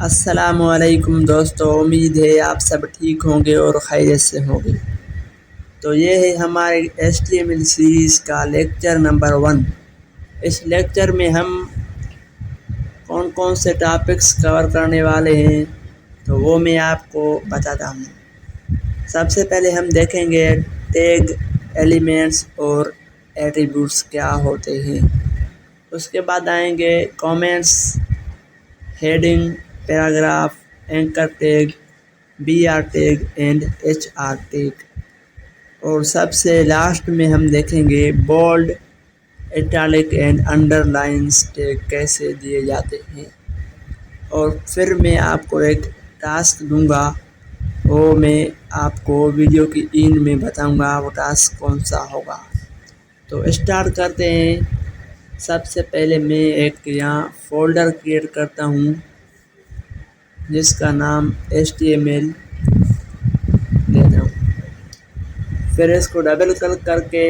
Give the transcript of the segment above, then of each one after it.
अस्सलामुअलैकुम दोस्तों, उम्मीद है आप सब ठीक होंगे और खैरियत से होंगे। तो ये है हमारे HTML सीरीज़ का लेक्चर नंबर 1। इस लेक्चर में हम कौन कौन से टॉपिक्स कवर करने वाले हैं तो वो मैं आपको बताता हूँ। सबसे पहले हम देखेंगे टैग, एलिमेंट्स और एट्रीब्यूट्स क्या होते हैं। उसके बाद आएंगे comments, heading, paragraph, anchor tag, BR tag and HR tag. और सबसे लास्ट में हम देखेंगे bold, italic and underlines tag कैसे दिए जाते हैं। और फिर मैं आपको एक टास्क दूंगा, वो मैं आपको वीडियो की एंड में बताऊंगा वो टास्क कौन सा होगा। तो स्टार्ट करते हैं। सबसे पहले मैं एक यहाँ फोल्डर क्रिएट करता हूँ जिसका नाम HTML देता हूँ। फिर इसको डबल क्लिक करके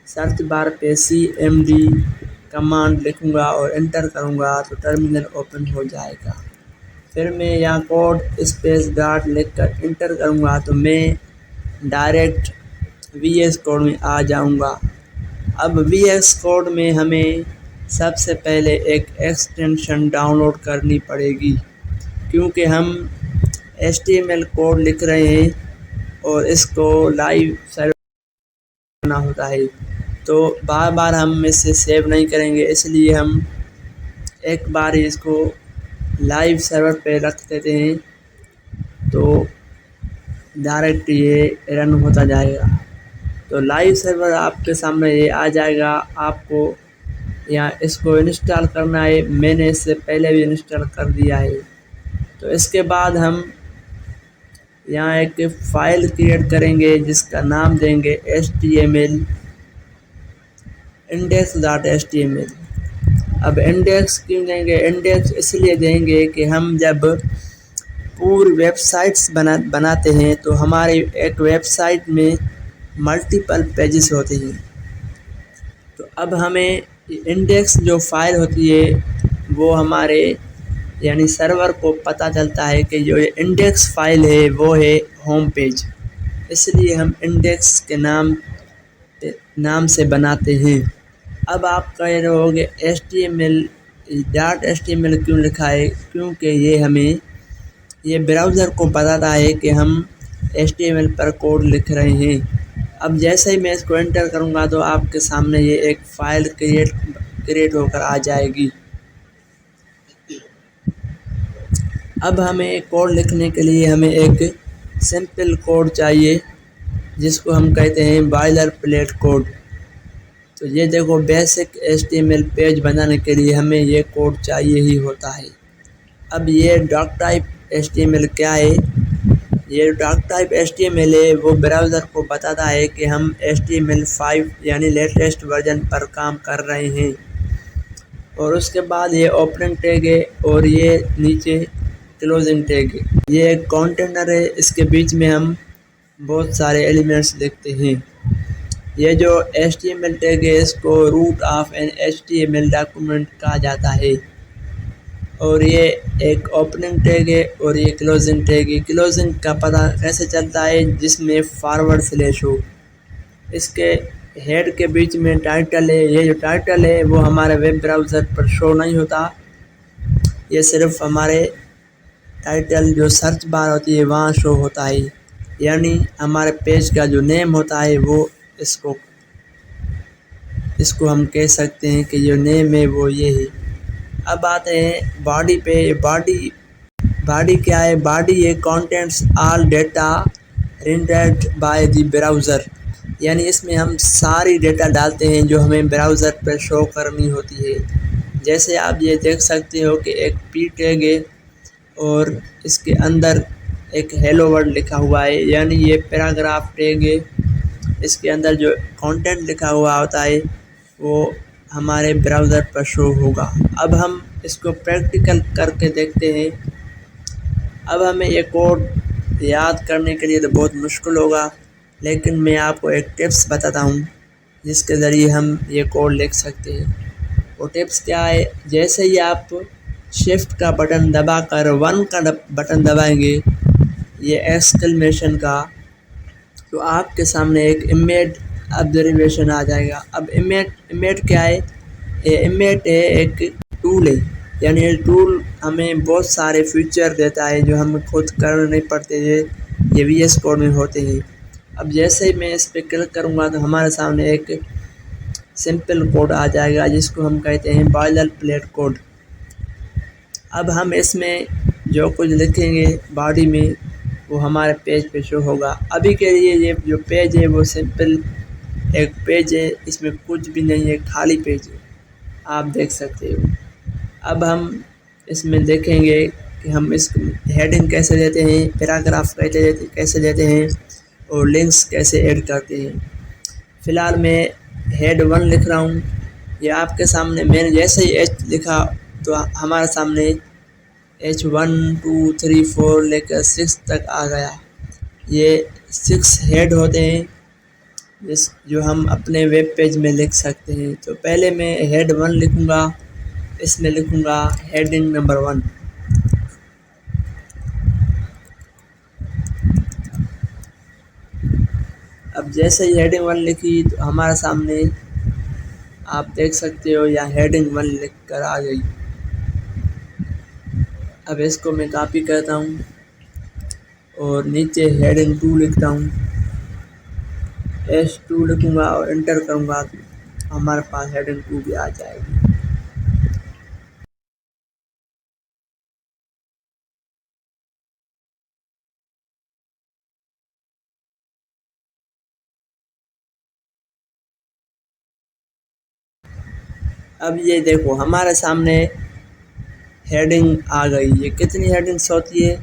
सर्च बार पे CMD कमांड लिखूँगा और एंटर करूँगा तो टर्मिनल ओपन हो जाएगा। फिर मैं यहाँ कोड स्पेस डॉट लिख कर एंटर करूँगा तो मैं डायरेक्ट VS कोड में आ जाऊँगा। अब VS कोड में हमें सबसे पहले एक एक्सटेंशन डाउनलोड करनी पड़ेगी, क्योंकि हम HTML कोड लिख रहे हैं और इसको लाइव सर्वर करना होता है, तो बार बार हम इसे सेव नहीं करेंगे। इसलिए हम एक बार इसको लाइव सर्वर पे रख देते हैं तो डायरेक्ट ये रन होता जाएगा। तो लाइव सर्वर आपके सामने ये आ जाएगा। आपको यहाँ इसको इंस्टॉल करना है। मैंने इससे पहले भी इंस्टॉल कर दिया है। तो इसके बाद हम यहाँ एक फ़ाइल क्रिएट करेंगे जिसका नाम देंगे HTML index.html। अब इंडेक्स क्यों देंगे? इंडेक्स इसलिए देंगे कि हम जब पूरी वेबसाइट्स बनाते हैं तो हमारी एक वेबसाइट में मल्टीपल पेजेस होते हैं। तो अब हमें इंडेक्स जो फाइल होती है वो हमारे यानी सर्वर को पता चलता है कि जो ये इंडेक्स फाइल है वो है होम पेज। इसलिए हम इंडेक्स के नाम से बनाते हैं। अब आप कह रहे होगे HTML क्यों लिखा है? क्योंकि ये हमें ये ब्राउज़र को बताता है कि हम HTML पर कोड लिख रहे हैं। अब जैसे ही मैं इसको एंटर करूँगा तो आपके सामने ये एक फ़ाइल क्रिएट होकर आ जाएगी। अब हमें कोड लिखने के लिए हमें एक सिंपल कोड चाहिए जिसको हम कहते हैं बॉयलर प्लेट कोड। तो ये देखो, बेसिक HTML पेज बनाने के लिए हमें ये कोड चाहिए ही होता है। अब ये डॉक टाइप HTML क्या है? ये डॉक टाइप HTML है, वो ब्राउज़र को बताता है कि हम HTML5 यानी लेटेस्ट वर्जन पर काम कर रहे हैं। और उसके बाद ये ओपनिंग टैग है और ये नीचे क्लोजिंग टैग है। ये एक कंटेनर है, इसके बीच में हम बहुत सारे एलिमेंट्स देखते हैं। ये जो HTML टैग है इसको root of an HTML document कहा जाता है। और ये एक ओपनिंग टैग है और ये क्लोजिंग टैग है। क्लोजिंग का पता कैसे चलता है? जिसमें फॉरवर्ड स्लैश हो। इसके हेड के बीच में टाइटल है। ये जो टाइटल है वो हमारे वेब ब्राउज़र पर शो नहीं होता, ये सिर्फ हमारे टाइटल जो सर्च बार होती है वहाँ शो होता है। यानी हमारे पेज का जो नेम होता है वो इसको हम कह सकते हैं कि जो नेम है वो ये है। अब आते हैं बॉडी पे। बॉडी क्या है? बॉडी ये contents all data rendered by the browser, यानी इसमें हम सारी डेटा डालते हैं जो हमें ब्राउज़र पर शो करनी होती है। जैसे आप ये देख सकते हो कि एक P टैग है और इसके अंदर एक हेलो वर्ल्ड लिखा हुआ है, यानी ये पैराग्राफ टैग है। इसके अंदर जो कंटेंट लिखा हुआ होता है वो हमारे ब्राउज़र पर शो होगा। अब हम इसको प्रैक्टिकल करके देखते हैं। अब हमें ये कोड याद करने के लिए तो बहुत मुश्किल होगा, लेकिन मैं आपको एक टिप्स बताता हूँ जिसके ज़रिए हम ये कोड लिख सकते हैं। वो टिप्स क्या है? जैसे ही आप शिफ्ट का बटन दबाकर 1 का बटन दबाएंगे, ये एक्सक्लेमेशन का, तो आपके सामने एक इमेज ऑब्जर्वेशन आ जाएगा। अब इमेज क्या है? ये इमेज है एक टूल है, यानी ये टूल हमें बहुत सारे फीचर देता है जो हमें खुद करने नहीं पड़ते, ये VS कोड में होते हैं। अब जैसे ही मैं इस पर क्लिक करूँगा तो हमारे सामने एक सिंपल कोड आ जाएगा जिसको हम कहते हैं बॉयलर प्लेट कोड। अब हम इसमें जो कुछ लिखेंगे बॉडी में वो हमारे पेज पे शो होगा। अभी के लिए ये जो पेज है वो सिंपल एक पेज है, इसमें कुछ भी नहीं है, खाली पेज है, आप देख सकते हो। अब हम इसमें देखेंगे कि हम इस हेडिंग कैसे देते हैं, पैराग्राफ कैसे देते हैं और लिंक्स कैसे ऐड करते हैं। फ़िलहाल मैं हेड 1 लिख रहा हूँ, ये आपके सामने मैंने जैसे ही H लिखा तो हमारे सामने H1 2 3 4 लेकर 6 तक आ गया। ये 6 हेड होते हैं जो हम अपने वेब पेज में लिख सकते हैं। तो पहले मैं हेड 1 लिखूँगा, इसमें लिखूँगा हेडिंग नंबर 1। अब जैसे ही हेडिंग 1 लिखी तो हमारे सामने आप देख सकते हो या हेडिंग 1 लिख कर आ गई। अब इसको मैं कॉपी करता हूँ और नीचे हेडिंग 2 लिखता हूँ, H2 लिखूँगा और एंटर करूँगा, हमारे पास हेडिंग 2 भी आ जाएगी। अब ये देखो हमारे सामने हेडिंग आ गई। ये कितनी हेडिंग्स होती है?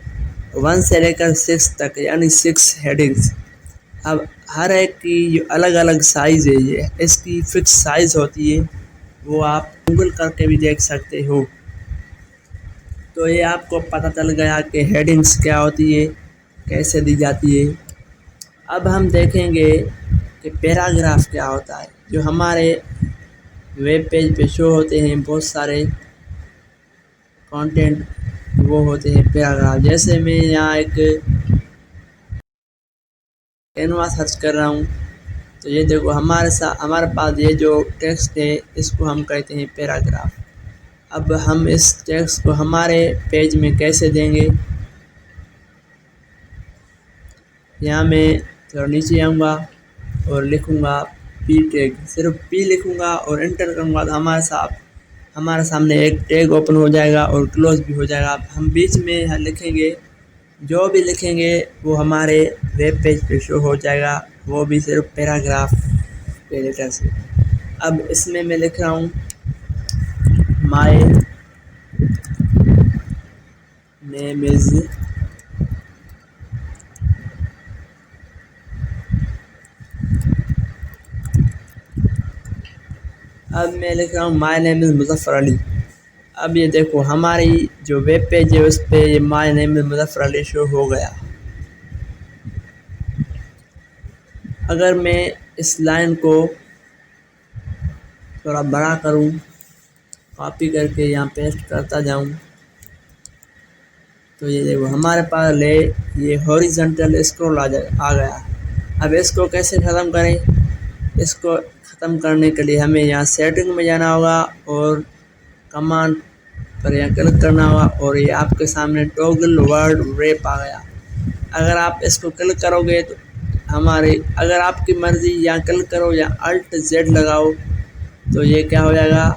1 से लेकर 6 तक, यानी 6 हेडिंग्स। अब हर एक की जो अलग अलग साइज़ है, ये इसकी फिक्स साइज़ होती है, वो आप गूगल करके भी देख सकते हो। तो ये आपको पता चल गया कि हेडिंग्स क्या होती है, कैसे दी जाती है। अब हम देखेंगे कि पैराग्राफ क्या होता है। जो हमारे वेब पेज पे शो होते हैं बहुत सारे कंटेंट, वो होते हैं पैराग्राफ। जैसे मैं यहाँ एक कैनवा सर्च कर रहा हूँ तो ये देखो हमारे पास ये जो टेक्स्ट है इसको हम कहते हैं पैराग्राफ। अब हम इस टेक्स्ट को हमारे पेज में कैसे देंगे? यहाँ मैं थोड़ा नीचे आऊँगा और लिखूँगा P टैग, सिर्फ P लिखूँगा और एंटर करूँगा तो हमारे सामने एक टैग ओपन हो जाएगा और क्लोज भी हो जाएगा। हम बीच में लिखेंगे, जो भी लिखेंगे वो हमारे वेब पेज पे शो हो जाएगा, वो भी सिर्फ पैराग्राफ के लेटर से। अब इसमें मैं लिख रहा हूँ माय नेम इज़ अब मैं लिख रहा हूँ my name is Muzaffar Ali. अब ये देखो हमारी जो वेब पेज है उस पर ये my name is Muzaffar Ali show हो गया। अगर मैं इस लाइन को थोड़ा बड़ा करूँ, कॉपी करके यहाँ पेस्ट करता जाऊँ, तो ये देखो हमारे पास ये हॉरिजॉन्टल स्क्रॉल आ गया। अब इसको कैसे ख़त्म करें? इसको ख़त्म करने के लिए हमें यहाँ सेटिंग में जाना होगा और कमांड पर यहाँ क्लिक करना होगा और ये आपके सामने टॉगल वर्ड रैप आ गया। अगर आप इसको क्लिक करोगे तो अगर आपकी मर्ज़ी यहाँ क्लिक करो या Alt Z लगाओ तो ये क्या हो जाएगा,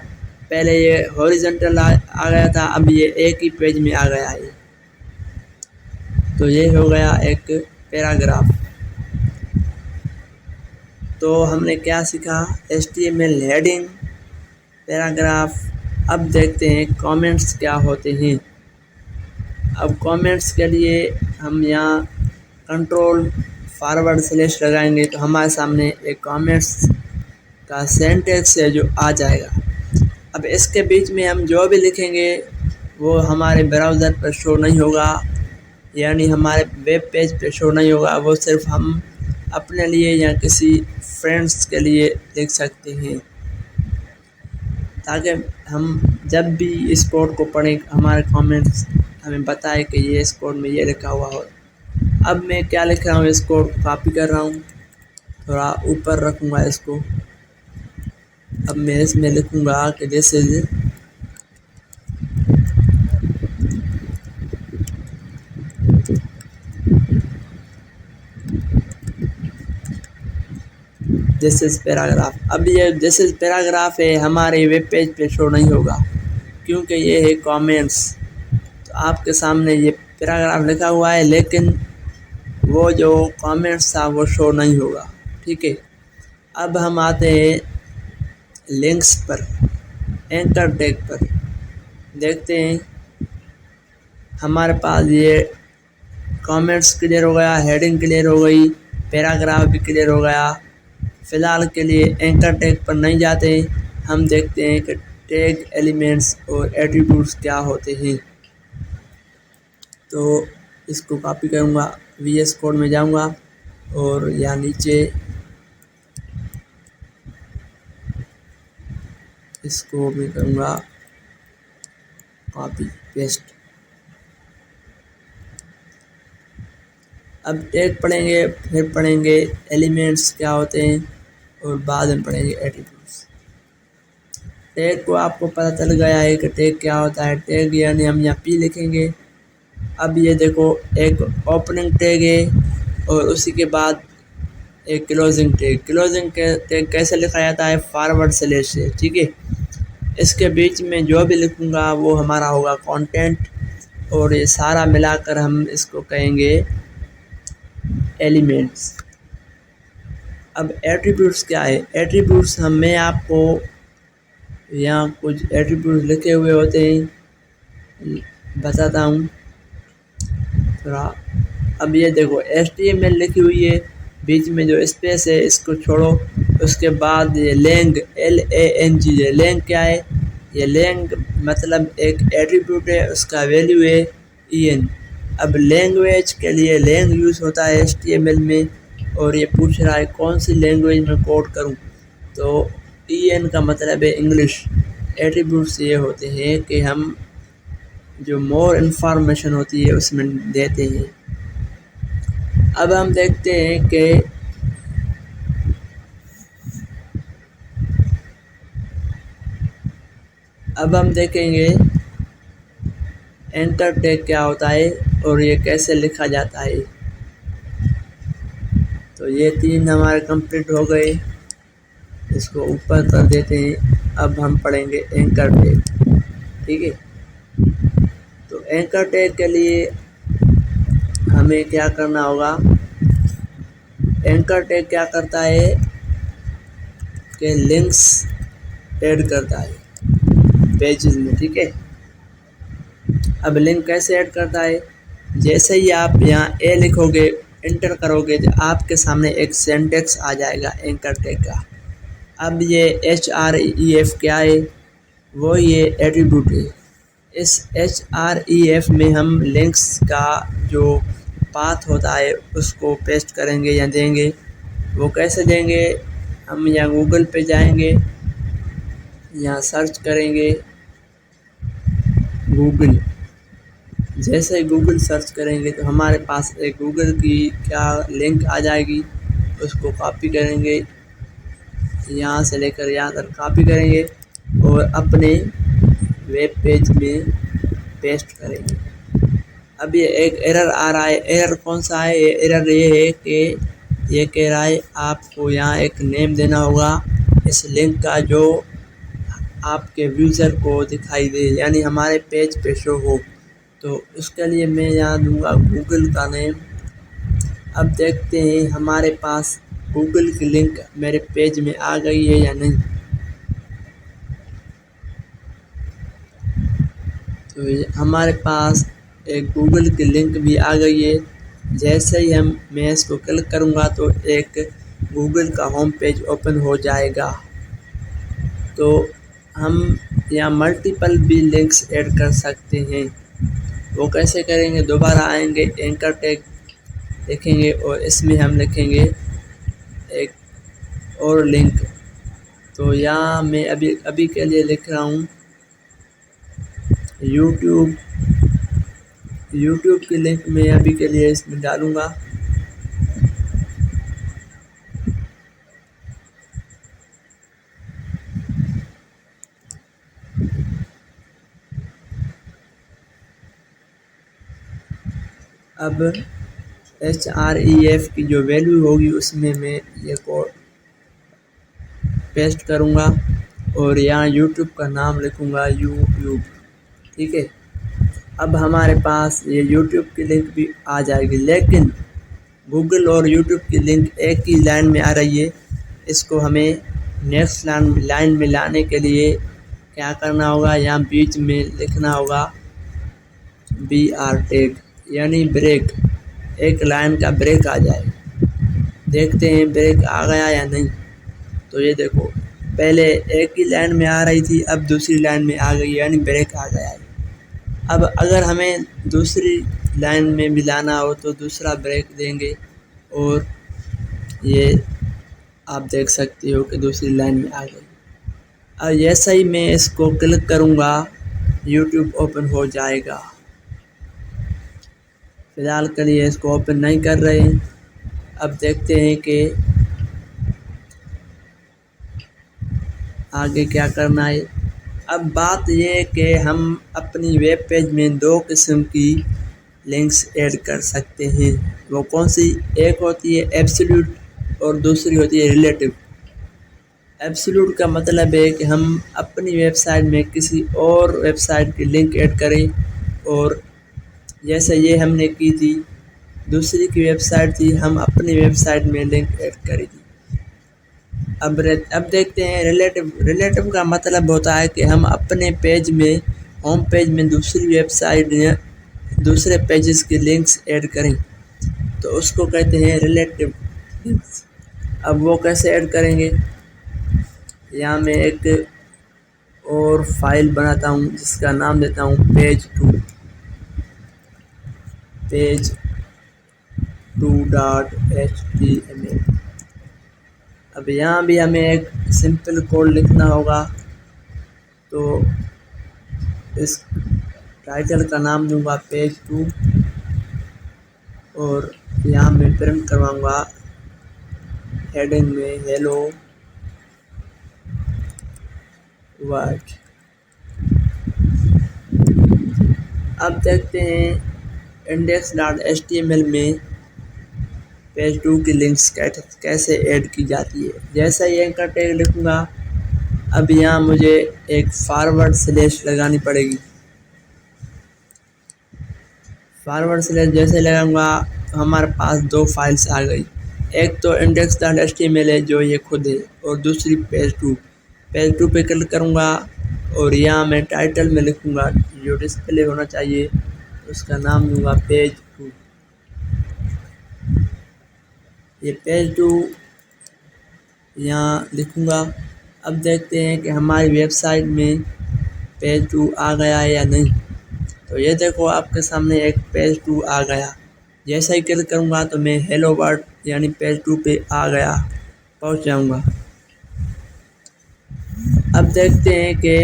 पहले ये हॉरिजॉन्टल आ गया था, अब ये एक ही पेज में आ गया है। तो ये हो गया एक पैराग्राफ। तो हमने क्या सीखा? HTML heading, paragraph. अब देखते हैं कमेंट्स क्या होते हैं। अब कमेंट्स के लिए हम यहाँ कंट्रोल// लगाएंगे तो हमारे सामने एक कमेंट्स का सेंटेंस है जो आ जाएगा। अब इसके बीच में हम जो भी लिखेंगे वो हमारे ब्राउज़र पर शो नहीं होगा, यानी हमारे वेब पेज पे शो नहीं होगा, वो सिर्फ हम अपने लिए या किसी फ्रेंड्स के लिए लिख सकते हैं, ताकि हम जब भी इस कोड को पढ़ें हमारे कमेंट्स हमें बताए कि ये इस कोड में ये लिखा हुआ हो। अब मैं क्या लिख रहा हूँ, इस कोड को कॉपी कर रहा हूँ, थोड़ा ऊपर रखूँगा इसको। अब मैं इसमें लिखूँगा कि दिस इज पैराग्राफ। अब ये दिस इज पैराग्राफ है, हमारे वेब पेज पे शो नहीं होगा क्योंकि ये है कमेंट्स। तो आपके सामने ये पैराग्राफ लिखा हुआ है, लेकिन वो जो कमेंट्स था वो शो नहीं होगा। ठीक है, अब हम आते हैं लिंक्स पर, एंकर टैग पर। देखते हैं हमारे पास ये कमेंट्स क्लियर हो गया, हेडिंग क्लियर हो गई, पैराग्राफ भी क्लियर हो गया। फ़िलहाल के लिए एंकर टैग पर नहीं जाते, हम देखते हैं कि टैग एलिमेंट्स और एट्रीब्यूट्स क्या होते हैं। तो इसको कॉपी करूँगा, VS कोड में जाऊँगा और यहाँ नीचे इसको मैं करूँगा कॉपी पेस्ट। अब टैग पढ़ेंगे, फिर पढ़ेंगे एलिमेंट्स क्या होते हैं और बाद में पढ़ेंगे एट्रीब्यूट्स। टैग को आपको पता चल गया है कि टैग क्या होता है। टैग यानी हम यहाँ P लिखेंगे। अब ये देखो एक ओपनिंग टैग है और उसी के बाद एक क्लोजिंग टैग। क्लोजिंग टैग कैसे लिखा जाता है, फॉरवर्ड स्लैश से। ठीक है, इसके बीच में जो भी लिखूँगा वो हमारा होगा कंटेंट और ये सारा मिलाकर हम इसको कहेंगे एलिमेंट्स। अब एट्रीब्यूट्स क्या है, एट्रीब्यूट्स मैं आपको यहाँ कुछ एट्रीब्यूट्स लिखे हुए होते हैं, बताता हूँ थोड़ा। अब ये देखो HTML लिखी हुई है, बीच में जो स्पेस है इसको छोड़ो। उसके बाद ये लैंग LANG है। लैंग क्या है, ये लैंग मतलब एक एट्रीब्यूट है, उसका वैल्यू है EN। अब लैंग्वेज के लिए लैंग यूज़ होता है HTML में, और ये पूछ रहा है कौन सी लैंग्वेज में कोड करूं, तो EN का मतलब है इंग्लिश। एट्रीब्यूट्स ये होते हैं कि हम जो मोर इन्फॉर्मेशन होती है उसमें देते हैं। अब हम देखते हैं कि अब हम देखेंगे एंकर टैग क्या होता है और ये कैसे लिखा जाता है। तो ये 3 हमारे कंप्लीट हो गए, इसको ऊपर कर देते हैं। अब हम पढ़ेंगे एंकर टैग। ठीक है, तो एंकर टैग के लिए हमें क्या करना होगा, एंकर टैग क्या करता है कि लिंक्स ऐड करता है पेजेस में। ठीक है, अब लिंक कैसे ऐड करता है, जैसे ही आप यहाँ ए लिखोगे, इंटर करोगे, तो आपके सामने एक सिंटैक्स आ जाएगा एंकर टैग का। अब ये href क्या है, वो ये एट्रीब्यूट है। इस href में हम लिंक्स का जो पाथ होता है उसको पेस्ट करेंगे या देंगे। वो कैसे देंगे, हम यहाँ गूगल पे जाएंगे, यहाँ सर्च करेंगे गूगल। जैसे ही गूगल सर्च करेंगे तो हमारे पास एक गूगल की क्या लिंक आ जाएगी, उसको कॉपी करेंगे, यहाँ से लेकर यहाँ तक कॉपी करेंगे और अपने वेब पेज में पेस्ट करेंगे। अब ये एक एरर आ रहा है, एरर कौन सा है, ये एरर ये है कि ये कह रहा है आपको यहाँ एक नेम देना होगा इस लिंक का जो आपके यूज़र को दिखाई दे, यानी हमारे पेज पे शो हो। तो उसके लिए मैं यहाँ दूंगा गूगल का नेम। अब देखते हैं हमारे पास गूगल की लिंक मेरे पेज में आ गई है या नहीं। तो हमारे पास एक गूगल की लिंक भी आ गई है। जैसे ही मैं इसको क्लिक करूँगा तो एक गूगल का होम पेज ओपन हो जाएगा। तो हम यहाँ मल्टीपल भी लिंक्स ऐड कर सकते हैं। वो कैसे करेंगे, दोबारा आएंगे, एंकर टैग देखेंगे और इसमें हम लिखेंगे एक और लिंक। तो यहाँ मैं अभी के लिए लिख रहा हूँ यूट्यूब यूट्यूब की लिंक मैं अभी के लिए इसमें डालूँगा। अब href की जो वैल्यू होगी उसमें मैं ये कोड पेस्ट करूँगा और यहाँ यूट्यूब का नाम लिखूँगा यूट्यूब। ठीक है, अब हमारे पास ये यूट्यूब की लिंक भी आ जाएगी, लेकिन गूगल और यूट्यूब की लिंक एक ही लाइन में आ रही है। इसको हमें नेक्स्ट लाइन में लाने के लिए क्या करना होगा, यहाँ बीच में लिखना होगा BR टैग यानी ब्रेक, एक लाइन का ब्रेक आ जाए। देखते हैं ब्रेक आ गया या नहीं। तो ये देखो, पहले एक ही लाइन में आ रही थी, अब दूसरी लाइन में आ गई यानी ब्रेक आ गया है। अब अगर हमें दूसरी लाइन में मिलाना हो तो दूसरा ब्रेक देंगे और ये आप देख सकते हो कि दूसरी लाइन में आ गई। अब जैसा ही मैं इसको क्लिक करूँगा यूट्यूब ओपन हो जाएगा। फ़िलहाल के लिए इसको ओपन नहीं कर रहे हैं। अब देखते हैं कि आगे क्या करना है। अब बात ये है कि हम अपनी वेब पेज में दो किस्म की लिंक्स ऐड कर सकते हैं। वो कौन सी? एक होती है एब्सोल्यूट और दूसरी होती है रिलेटिव। एब्सोल्यूट का मतलब है कि हम अपनी वेबसाइट में किसी और वेबसाइट की लिंक ऐड करें, और जैसे ये हमने की थी, दूसरी की वेबसाइट थी, हम अपनी वेबसाइट में लिंक ऐड करी थी। अब देखते हैं रिलेटिव। रिलेटिव का मतलब होता है कि हम अपने पेज में, होम पेज में दूसरी वेबसाइट या दूसरे पेजेस की लिंक्स ऐड करें, तो उसको कहते हैं रिलेटिव लिंक्स। अब वो कैसे ऐड करेंगे, यहाँ मैं एक और फाइल बनाता हूँ जिसका नाम देता हूँ page2.html। अब यहाँ भी हमें एक सिंपल कोड लिखना होगा। तो इस टाइटल का नाम दूंगा page2 और यहाँ मैं प्रिंट करवाऊँगा हेडिंग में हेलो वर्ल्ड। अब देखते हैं index.html में page2 की लिंक्स कैसे ऐड की जाती है। जैसा ही एंकर टैग लिखूँगा, अब यहाँ मुझे एक फॉरवर्ड स्लैश लगानी पड़ेगी। फॉरवर्ड स्लैश जैसे लगाऊंगा तो हमारे पास दो फाइल्स आ गई। एक तो index.html है जो ये खुद है, और दूसरी page2। page2 पे क्लिक करूँगा और यहाँ मैं टाइटल में लिखूँगा जो डिस्प्ले होना चाहिए, उसका नाम दूँगा page2। ये page2 यहाँ लिखूँगा। अब देखते हैं कि हमारी वेबसाइट में page2 आ गया है या नहीं। तो ये देखो, आपके सामने एक page2 आ गया। जैसा ही क्लिक करूँगा तो मैं हेलो वर्ल्ड यानी page2 पे आ गया, पहुँच जाऊँगा। अब देखते हैं कि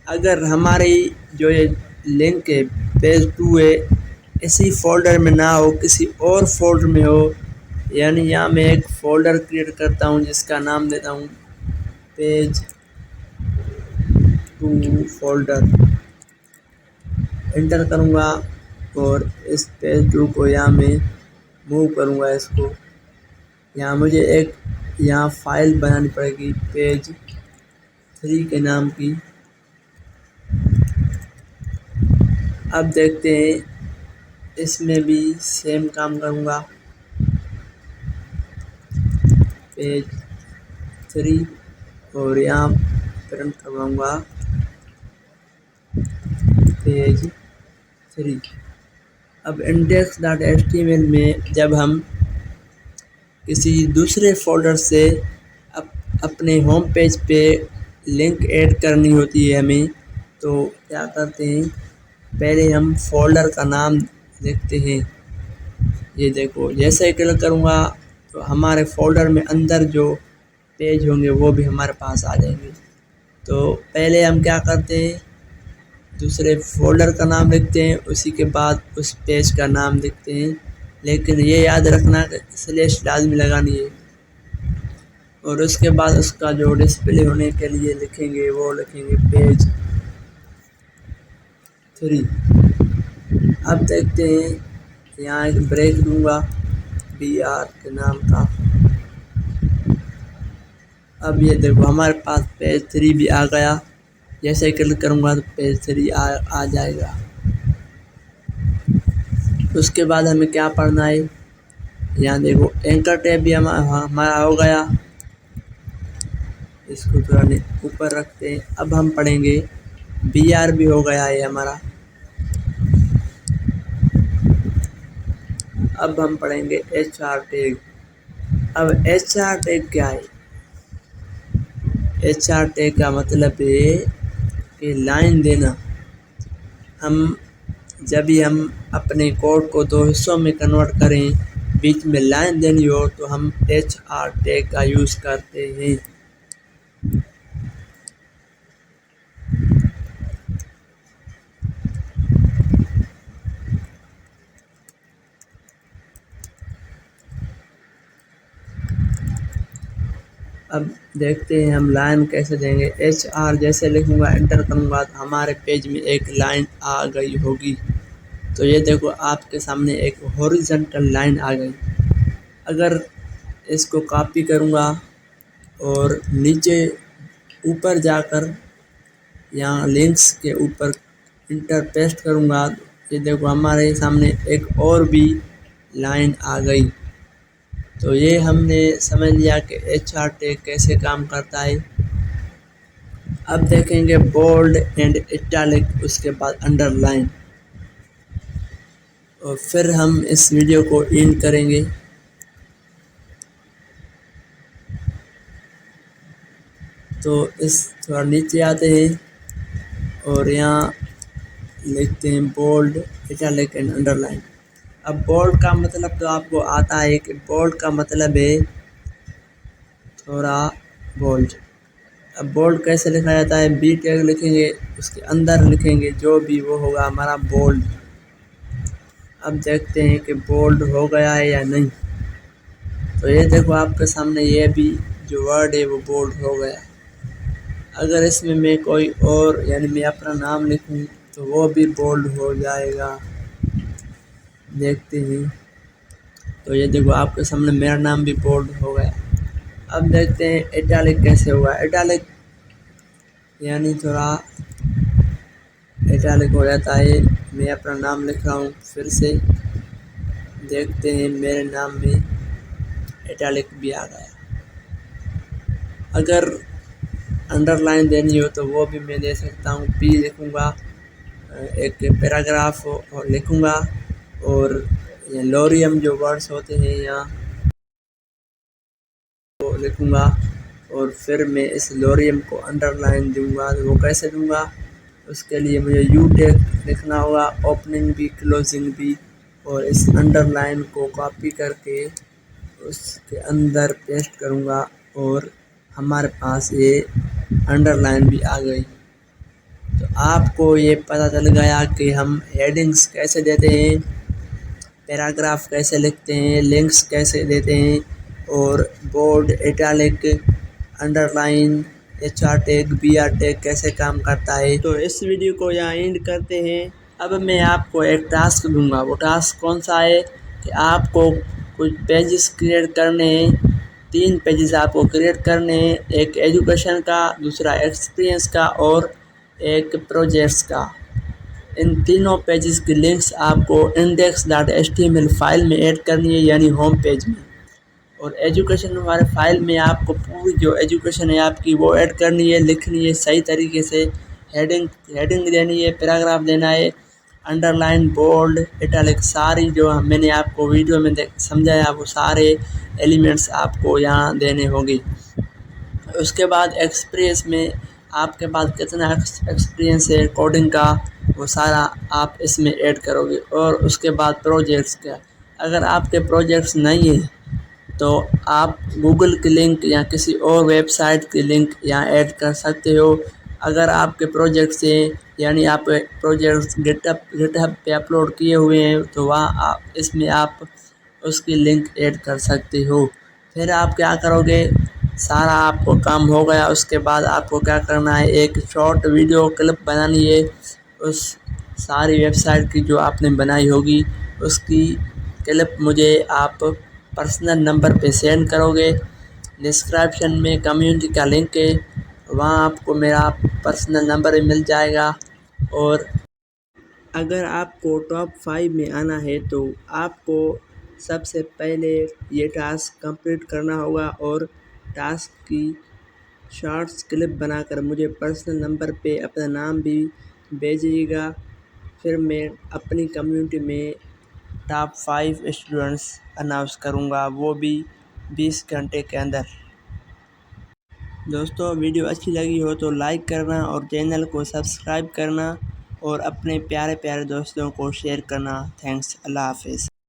अगर हमारी जो ये लिंक है page2 है, इसी फोल्डर में ना हो, किसी और फोल्डर में हो, यानी यहाँ मैं एक फ़ोल्डर क्रिएट करता हूँ जिसका नाम देता हूँ page2 फोल्डर। एंटर करूँगा और इस page2 को यहाँ मैं मूव करूँगा। इसको यहाँ मुझे एक फाइल बनानी पड़ेगी page3 के नाम की। अब देखते हैं, इसमें भी सेम काम करूँगा, page3 और यहाँ प्रिंट करवाऊँगा page3। अब index.html में जब हम किसी दूसरे फोल्डर से अपने होम पेज पे लिंक ऐड करनी होती है हमें, तो क्या करते हैं, पहले हम फोल्डर का नाम लिखते हैं। ये देखो, जैसे ही क्लिक करूँगा तो हमारे फोल्डर में अंदर जो पेज होंगे वो भी हमारे पास आ जाएंगे। तो पहले हम क्या करते हैं, दूसरे फोल्डर का नाम लिखते हैं, उसी के बाद उस पेज का नाम लिखते हैं, लेकिन ये याद रखना स्लैश लाजमी लगानी है। और उसके बाद उसका जो डिस्प्ले होने के लिए लिखेंगे वो लिखेंगे पेज 3। अब देखते हैं, यहाँ एक ब्रेक दूंगा BR के नाम का। अब ये देखो हमारे पास पेज 3 भी आ गया। जैसे क्लिक करूँगा तो पेज 3 आ जाएगा। उसके बाद हमें क्या पढ़ना है, यहाँ देखो एंकर टैब भी हमारा हो गया। इसको थोड़ा ऊपर रखते हैं। अब हम पढ़ेंगे BR भी हो गया है हमारा। अब हम पढ़ेंगे HR टैग। अब HR टैग क्या है, HR टैग का मतलब है कि लाइन देना। जब भी हम अपने कोड को 2 हिस्सों में कन्वर्ट करें, बीच में लाइन देनी हो तो हम HR टैग का यूज़ करते हैं। अब देखते हैं हम लाइन कैसे देंगे। HR जैसे लिखूँगा, एंटर करूँगा तो हमारे पेज में एक लाइन आ गई होगी। तो ये देखो आपके सामने एक हॉरिजॉन्टल लाइन आ गई। अगर इसको कॉपी करूँगा और नीचे ऊपर जाकर यहाँ लिंक्स के ऊपर इंटर पेस्ट करूँगा, ये देखो हमारे सामने एक और भी लाइन आ गई। तो ये हमने समझ लिया कि HR टैग कैसे काम करता है। अब देखेंगे बोल्ड एंड इटैलिक, उसके बाद अंडरलाइन, और फिर हम इस वीडियो को एंड करेंगे। तो इस थोड़ा नीचे आते हैं और यहाँ लिखते हैं बोल्ड, इटैलिक एंड अंडरलाइन। अब बोल्ड का मतलब तो आपको आता है कि बोल्ड का मतलब है थोड़ा बोल्ड। अब बोल्ड कैसे लिखा जाता है, B टैग लिखेंगे, उसके अंदर लिखेंगे जो भी वो होगा हमारा बोल्ड। अब देखते हैं कि बोल्ड हो गया है या नहीं। तो ये देखो आपके सामने ये भी जो वर्ड है वो बोल्ड हो गया। अगर इसमें मैं कोई और यानी मैं अपना नाम लिखूं तो वो भी बोल्ड हो जाएगा। देखते हैं, तो ये देखो आपके सामने मेरा नाम भी बोल्ड हो गया। अब देखते हैं इटैलिक कैसे हुआ। इटैलिक यानी थोड़ा इटैलिक हो जाता है। मैं अपना नाम लिख रहा हूँ, फिर से देखते हैं मेरे नाम में इटैलिक भी आ गया। अगर अंडरलाइन देनी हो तो वो भी मैं दे सकता हूँ। P लिखूँगा, एक पैराग्राफ और लिखूँगा, और लोरियम जो वर्ड्स होते हैं यहाँ वो लिखूँगा, और फिर मैं इस लोरियम को अंडरलाइन दूँगा। तो वो कैसे दूँगा, उसके लिए मुझे U टैग लिखना होगा, ओपनिंग भी क्लोजिंग भी, और इस अंडरलाइन को कॉपी करके उसके अंदर पेस्ट करूँगा और हमारे पास ये अंडरलाइन भी आ गई। तो आपको ये पता चल गया कि हम हेडिंग्स कैसे देते हैं, पैराग्राफ कैसे लिखते हैं, लिंक्स कैसे देते हैं, और bold, italic, underline, HR tag, BR tag कैसे काम करता है। तो इस वीडियो को यहाँ एंड करते हैं। अब मैं आपको एक टास्क दूंगा। वो टास्क कौन सा है कि आपको कुछ पेजेस क्रिएट करने हैं। 3 पेजेस आपको क्रिएट करने हैं, एक एजुकेशन का, दूसरा एक्सपीरियंस का और एक प्रोजेक्ट्स का। इन तीनों पेजेस की लिंक्स आपको index.html फाइल में ऐड करनी है, यानी होम पेज में। और एजुकेशन वाले फाइल में आपको पूरी जो एजुकेशन है आपकी वो ऐड करनी है, लिखनी है सही तरीके से, हेडिंग देनी है, पैराग्राफ देना है, अंडरलाइन, बोल्ड, इटैलिक, सारी जो मैंने आपको वीडियो में समझाया वो सारे एलिमेंट्स आपको यहाँ देने होंगे। उसके बाद एक्सपीरियंस में आपके पास कितना एक्सपीरियंस है कोडिंग का, वो सारा आप इसमें ऐड करोगे। और उसके बाद प्रोजेक्ट्स का, अगर आपके प्रोजेक्ट्स नहीं है तो आप गूगल की लिंक या किसी और वेबसाइट की लिंक यहाँ ऐड कर सकते हो। अगर आपके प्रोजेक्ट से यानी आप प्रोजेक्ट गिटहब पे अपलोड किए हुए हैं तो वहाँ आप इसमें आप उसकी लिंक ऐड कर सकते हो। फिर आप क्या करोगे, सारा आपको काम हो गया, उसके बाद आपको क्या करना है, एक शॉर्ट वीडियो क्लिप बनानी है उस सारी वेबसाइट की जो आपने बनाई होगी, उसकी क्लिप मुझे आप पर्सनल नंबर पे सेंड करोगे। डिस्क्रिप्शन में कम्युनिटी का लिंक है, वहाँ आपको मेरा पर्सनल नंबर मिल जाएगा। और अगर आपको टॉप 5 में आना है तो आपको सबसे पहले ये टास्क कंप्लीट करना होगा और टास्क की शॉर्ट्स क्लिप बनाकर मुझे पर्सनल नंबर पे अपना नाम भी भेजिएगा। फिर मैं अपनी कम्युनिटी में टॉप 5 स्टूडेंट्स अनाउंस करूँगा, वो भी 20 घंटे के अंदर। दोस्तों वीडियो अच्छी लगी हो तो लाइक करना और चैनल को सब्सक्राइब करना और अपने प्यारे प्यारे दोस्तों को शेयर करना। थैंक्स, अल्लाह हाफिज़।